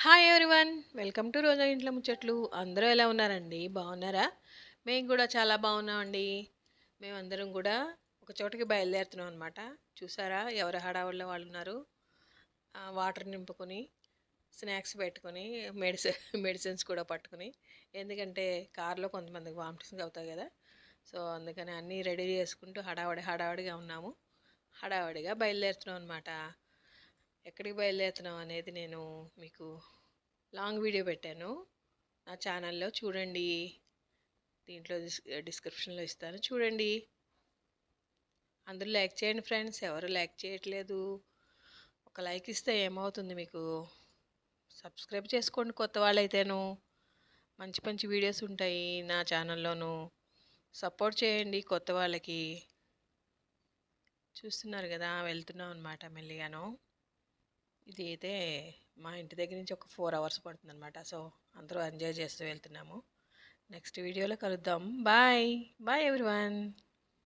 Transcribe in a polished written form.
Hi everyone, welcome to రోజా ఇంట్లో ముచ్చట్లు. అందరూ ఎలా ఉన్నారండి? బాగున్నారా? మేము కూడా చాలా బాగున్నామండి. మేమందరం కూడా ఒక చోటకి బయలుదేరుతున్నాం అనమాట. చూసారా, ఎవరి హడావుల్లో వాళ్ళు ఉన్నారు. వాటర్ నింపుకొని, స్నాక్స్ పెట్టుకొని, మెడిసిన్స్ కూడా పట్టుకొని. ఎందుకంటే కార్లో కొంతమందికి వామిటింగ్స్ అవుతాయి కదా. సో అందుకని అన్నీ రెడీ చేసుకుంటూ హడావడిగా ఉన్నాము. హడావడిగా బయలుదేరుతున్నాం అనమాట. ఎక్కడికి బయలుదేరుతున్నాం అనేది నేను మీకు లాంగ్ వీడియో పెట్టాను నా ఛానల్లో, చూడండి. దీంట్లో డిస్క్రిప్షన్లో ఇస్తాను, చూడండి. అందరూ లైక్ చేయండి ఫ్రెండ్స్, ఎవరు లైక్ చేయట్లేదు. ఒక లైక్ ఇస్తే ఏమవుతుంది మీకు? సబ్స్క్రైబ్ చేసుకోండి కొత్త వాళ్ళైతేను. మంచి మంచి వీడియోస్ ఉంటాయి నా ఛానల్లోనూ. సపోర్ట్ చేయండి కొత్త వాళ్ళకి. చూస్తున్నారు కదా, వెళ్తున్నాం అనమాట మెల్లిగాను. ఇది అయితే మా ఇంటి దగ్గర నుంచి ఒక 4 hours పడుతుంది అనమాట. సో అందరూ ఎంజాయ్ చేస్తూ వెళ్తున్నాము. నెక్స్ట్ వీడియోలో కలుద్దాం. Bye bye everyone.